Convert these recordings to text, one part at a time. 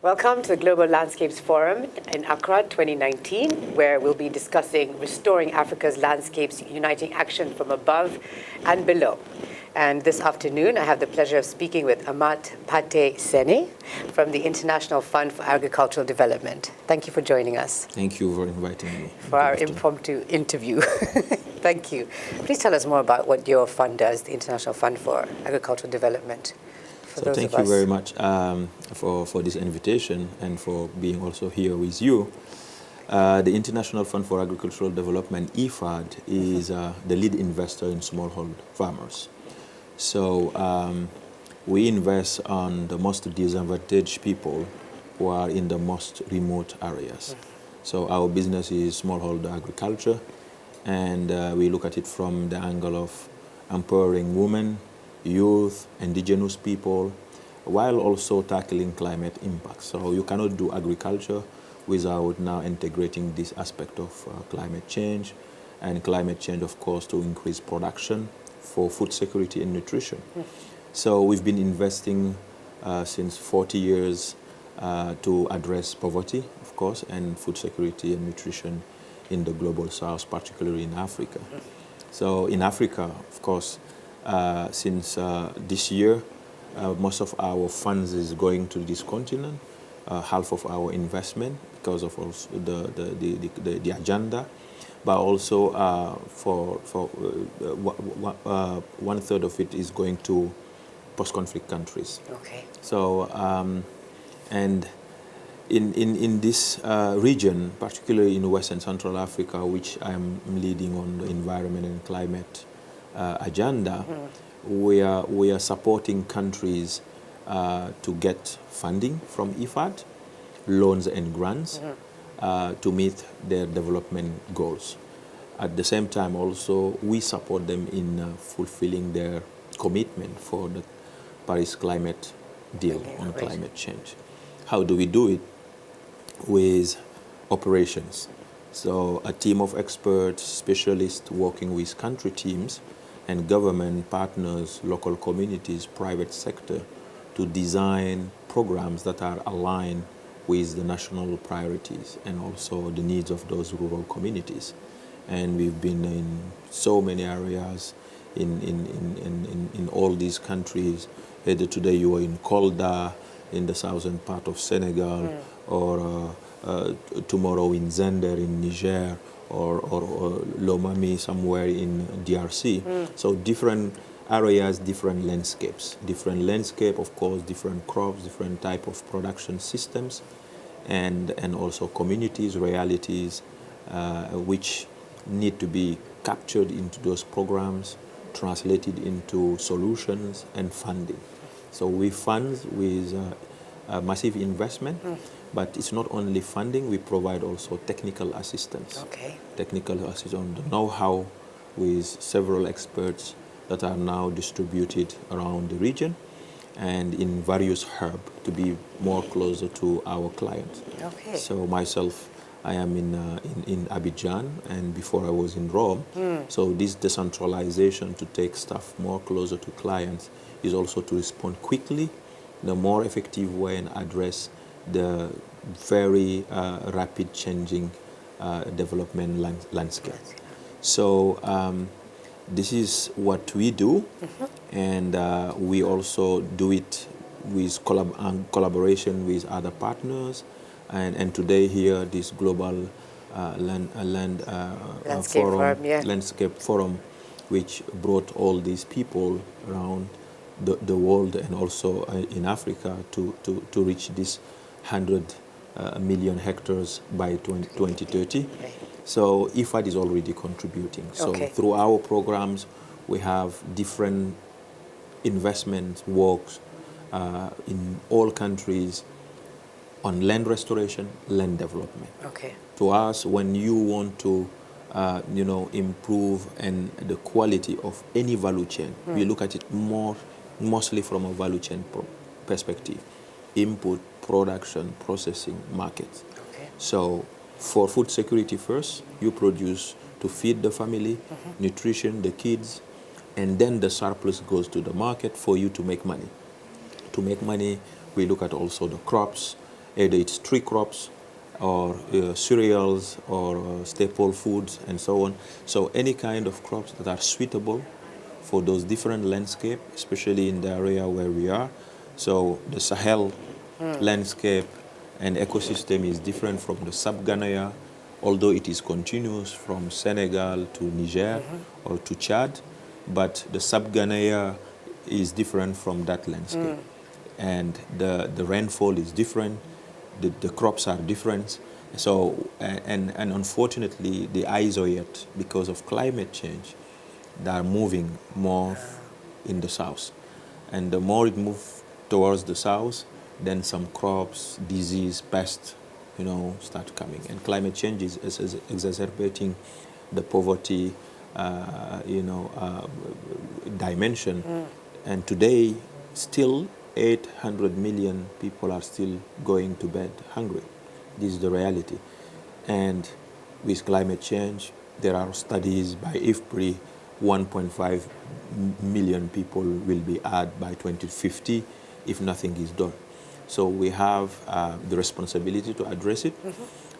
Welcome to the Global Landscapes Forum in Accra 2019, where we'll be discussing restoring Africa's landscapes, uniting action from above and below. And this afternoon, I have the pleasure of speaking with Amath Pathe Sene from the International Fund for Agricultural Development. Thank you for joining us. Thank you for inviting me. For our impromptu interview. Thank you. Please tell us more about what your fund does, the International Fund for Agricultural Development. So thank you very much for this invitation and for being also here with you. The International Fund for Agricultural Development, IFAD, is the lead investor in smallholder farmers. So we invest on the most disadvantaged people who are in the most remote areas. So our business is smallholder agriculture, and we look at it from the angle of empowering women, youth, indigenous people, while also tackling climate impact. So you cannot do agriculture without now integrating this aspect of climate change, and climate change, of course, to increase production for food security and nutrition. So we've been investing since 40 years to address poverty, of course, and food security and nutrition in the global south, particularly in Africa. So in Africa, of course, since this year, most of our funds is going to this continent, half of our investment because of also the agenda, but also for one third of it is going to post-conflict countries. Okay. So, and in this region, particularly in West and Central Africa, which I'm leading on the environment and climate agenda, we are supporting countries to get funding from IFAD, loans and grants to meet their development goals. At the same time also, we support them in fulfilling their commitment for the Paris climate deal on climate change. How do we do it? With operations. So a team of experts, specialists working with country teams and government partners, local communities, private sector, to design programs that are aligned with the national priorities and also the needs of those rural communities. And we've been in so many areas in all these countries. Either today you are in Kolda, in the southern part of Senegal, or tomorrow in Zender in Niger, or Lomami somewhere in DRC. So different areas, different landscapes. Different landscape, of course, different crops, different type of production systems, and also communities, realities, which need to be captured into those programs, translated into solutions and funding. So we fund with a massive investment, but it's not only funding, we provide also technical assistance. Okay. Technical assistance on the know-how with several experts that are now distributed around the region and in various hubs to be more closer to our clients. Okay. So myself, I am in Abidjan, and before I was in Rome. So this decentralization to take staff more closer to clients is also to respond quickly in a more effective way and address the very rapid changing development landscape. So this is what we do, and we also do it with collaboration with other partners. And today here, this global landscape forum, which brought all these people around the world and also in Africa to reach this 100 million hectares by 2030. So IFAD is already contributing. So through our programs, we have different investment works in all countries on land restoration, land development. To us, when you want to improve and the quality of any value chain, we look at it mostly from a value chain perspective: input, production, processing, markets. So for food security first, you produce to feed the family, nutrition, the kids, and then the surplus goes to the market for you to make money. To make money, we look at also the crops either it's tree crops or cereals or staple foods and so on. So any kind of crops that are suitable for those different landscape, especially in the area where we are. So the Sahel landscape and ecosystem is different from the Sub-Ghana, although it is continuous from Senegal to Niger or to Chad, but the Sub-Ghana is different from that landscape. And the rainfall is different, the crops are different. So, and unfortunately, the isoyet, because of climate change, they are moving more in the south. And the more it moves towards the south, then some crops, disease, pests, start coming. And climate change is exacerbating the poverty, dimension. And today, still 800 million people are still going to bed hungry. This is the reality. And with climate change, there are studies by IFPRI, 1.5 million people will be added by 2050 if nothing is done. So we have the responsibility to address it,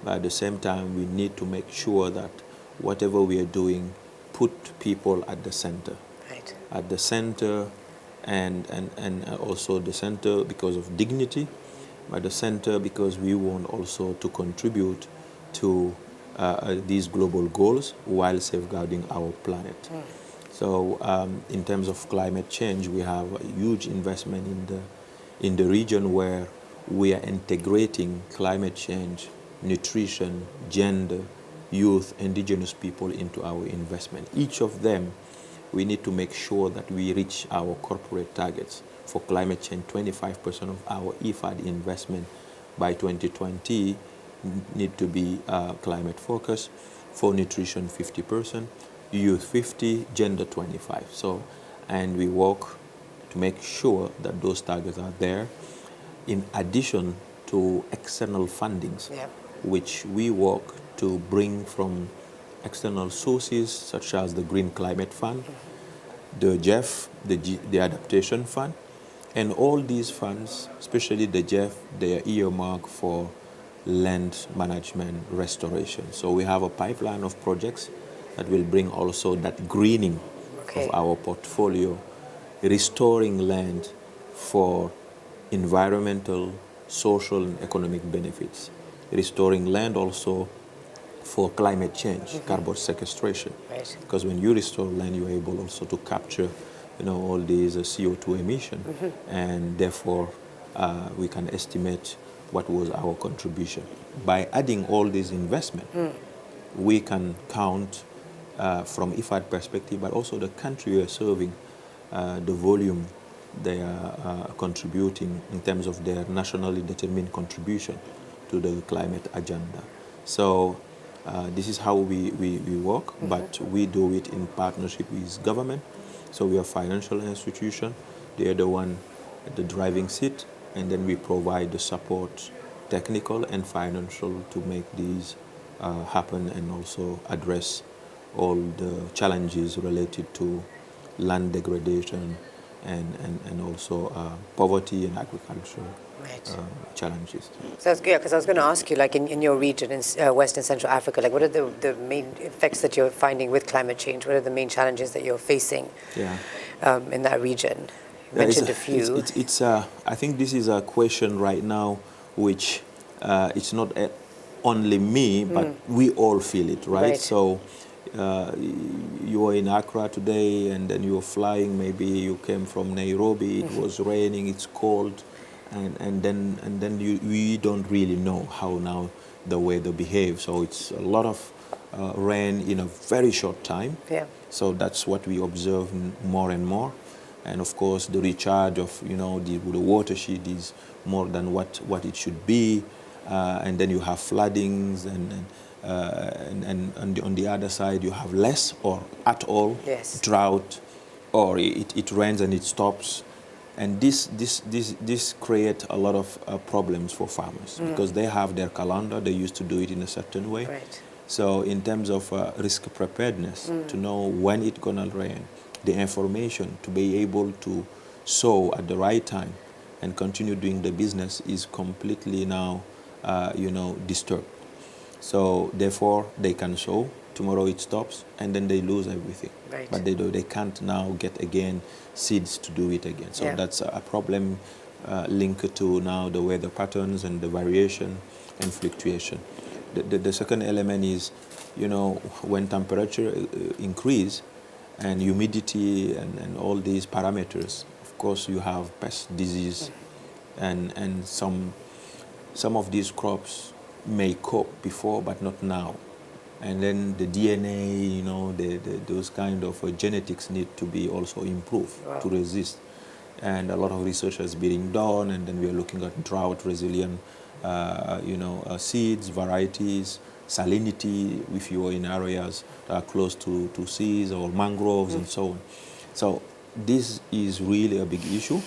but at the same time, we need to make sure that whatever we are doing, put people at the center. Right. At the center, and also the center because of dignity, but the center because we want also to contribute to these global goals while safeguarding our planet. So in terms of climate change, we have a huge investment in the region where we are integrating climate change, nutrition, gender, youth, indigenous people into our investment. Each of them, we need to make sure that we reach our corporate targets. For climate change, 25% of our IFAD investment by 2020 need to be climate focused. For nutrition, 50%, youth 50, gender 25. So, and we work to make sure that those targets are there, in addition to external fundings, which we work to bring from external sources such as the Green Climate Fund, the GEF, the Adaptation Fund, and all these funds, especially the GEF, they are earmarked for land management restoration. So we have a pipeline of projects that will bring also that greening of our portfolio, restoring land for environmental, social, and economic benefits, restoring land also for climate change, carbon sequestration. Right. Because when you restore land, you're able also to capture, all these CO2 emission, and therefore we can estimate what was our contribution. By adding all these investment, we can count from IFAD perspective, but also the country we are serving, the volume they are contributing in terms of their nationally determined contribution to the climate agenda. So this is how we work, but we do it in partnership with government. So we are financial institution, they are the one at the driving seat, and then we provide the support, technical and financial, to make these happen and also address all the challenges related to land degradation and also poverty and agricultural challenges. So that's good, because I was going to ask you, like in your region, in West and Central Africa, like what are the main effects that you're finding with climate change? What are the main challenges that you're facing in that region? You mentioned a few. I think this is a question right now which it's not only me, but we all feel it, right? So you are in Accra today, and then you are flying. Maybe you came from Nairobi. It was raining. It's cold, and then we don't really know how now the weather behaves. So it's a lot of rain in a very short time. Yeah. So that's what we observe more and more. And of course, the recharge of the watershed is more than what it should be. And then you have floodings, and on the other side you have less or at all drought, or it rains and it stops, and this creates a lot of problems for farmers because they have their calendar. They used to do it in a certain way. Right. So in terms of risk preparedness, to know when it's gonna rain, the information to be able to sow at the right time, and continue doing the business is completely now, disturbed. So therefore, they can sow. Tomorrow it stops, and then they lose everything. Right. But they can't now get again seeds to do it again. So that's a problem linked to now the weather patterns and the variation and fluctuation. The second element is, when temperature increase and humidity and all these parameters, of course you have pest disease, and some of these crops may cope before, but not now. And then the DNA, those kind of genetics need to be also improved to resist. And a lot of research is being done, and then we are looking at drought-resilient, seeds, varieties, salinity, if you are in areas that are close to seas or mangroves and so on. So this is really a big issue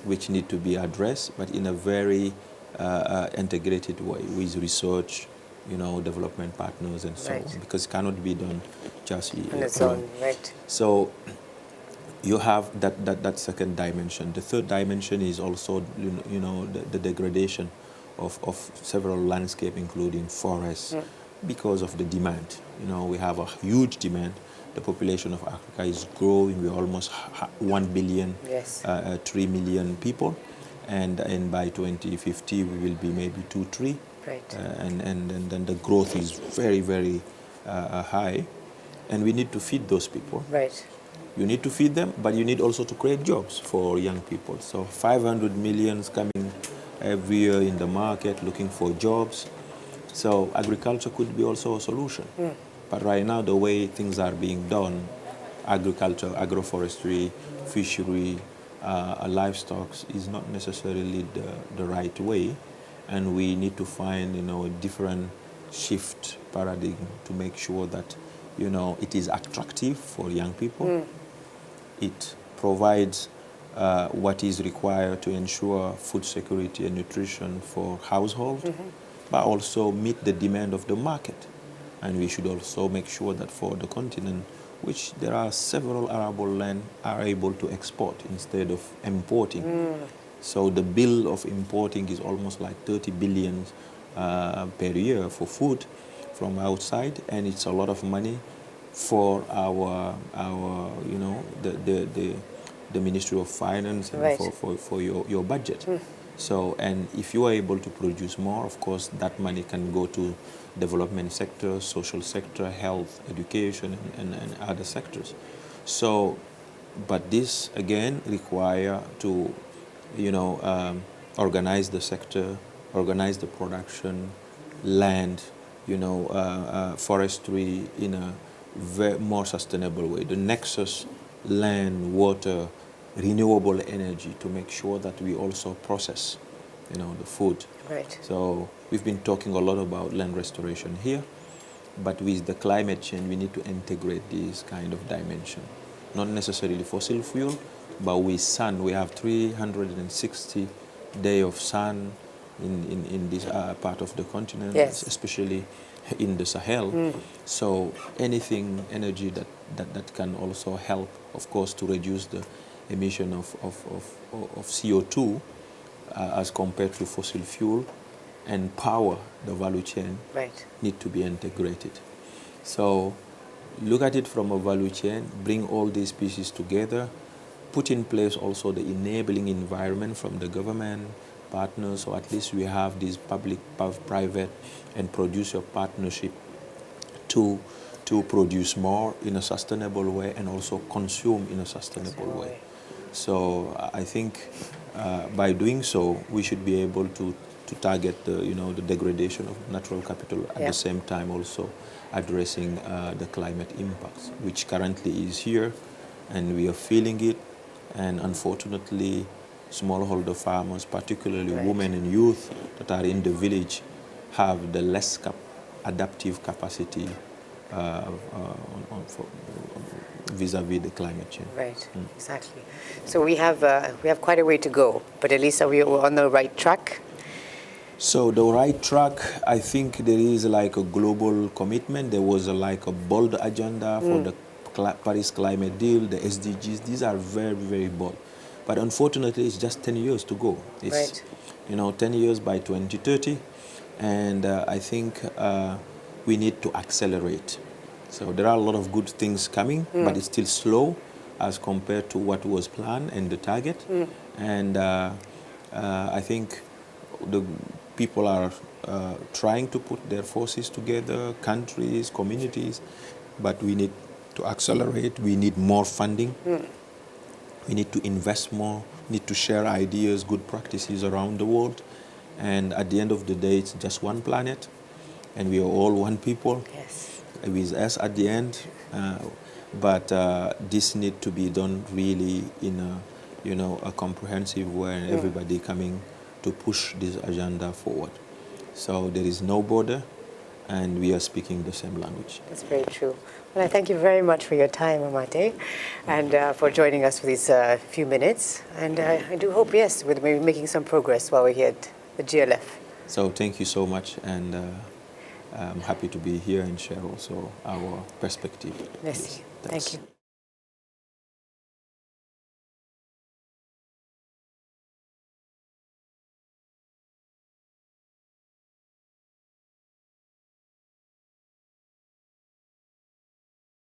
which need to be addressed, but in a very integrated way with research, development partners and so on, because it cannot be done just on its own. Right. So you have that second dimension. The third dimension is also, the degradation of several landscapes, including forests, because of the demand. We have a huge demand. The population of Africa is growing. We're almost 1 billion, 3 million people. And by 2050, we will be maybe 2, 3. Right. And then the growth is very, very high. And we need to feed those people. Right. You need to feed them, but you need also to create jobs for young people. So 500 million coming every year in the market looking for jobs. So agriculture could be also a solution. But right now, the way things are being done, agriculture, agroforestry, fishery, livestock is not necessarily the right way. And we need to find, a different shift paradigm to make sure that, it is attractive for young people. It provides what is required to ensure food security and nutrition for households, but also meet the demand of the market. And we should also make sure that for the continent, which there are several arable land, are able to export instead of importing. So the bill of importing is almost like 30 billion per year for food from outside, and it's a lot of money for our the Ministry of Finance and for your budget. So, and if you are able to produce more, of course, that money can go to development sector, social sector, health, education, and other sectors. So, but this again require to, organize the sector, organize the production, land, forestry in a more sustainable way. The nexus, land, water, renewable energy, to make sure that we also process, the food. Right. So we've been talking a lot about land restoration here, but with the climate change, we need to integrate this kind of dimension. Not necessarily fossil fuel, but with sun. We have 360 days of sun in this part of the continent, especially in the Sahel. So anything, energy that can also help, of course, to reduce the emission of CO2 as compared to fossil fuel, and power the value chain, need to be integrated. So look at it from a value chain, bring all these pieces together, put in place also the enabling environment from the government partners, so at least we have this public, private, and producer partnership to produce more in a sustainable way and also consume in a sustainable way. So I think by doing so, we should be able to target the degradation of natural capital at the same time also addressing the climate impacts, which currently is here, and we are feeling it. And unfortunately, smallholder farmers, particularly women and youth that are in the village, have the less adaptive capacity vis-a-vis the climate change. Right, exactly. So we have quite a way to go, but at least we're on the right track. So the right track, I think there is like a global commitment. There was like a bold agenda for the Paris Climate Deal, the SDGs. These are very, very bold. But unfortunately, it's just 10 years to go. It's, Right. 10 years by 2030. And I think we need to accelerate. So there are a lot of good things coming, but it's still slow as compared to what was planned and the target. And I think the people are trying to put their forces together, countries, communities, but we need to accelerate. We need more funding. We need to invest more, need to share ideas, good practices around the world. And at the end of the day, it's just one planet, and we are all one people. Yes. With us at the end. But this need to be done really in a comprehensive way, and everybody coming to push this agenda forward. So there is no border, and we are speaking the same language. That's very true. Well, I thank you very much for your time, Amath, and for joining us for these few minutes. And I do hope, yes, we're maybe making some progress while we're here at the GLF. So thank you so much, and I'm happy to be here and share also our perspective. Merci. Thank you.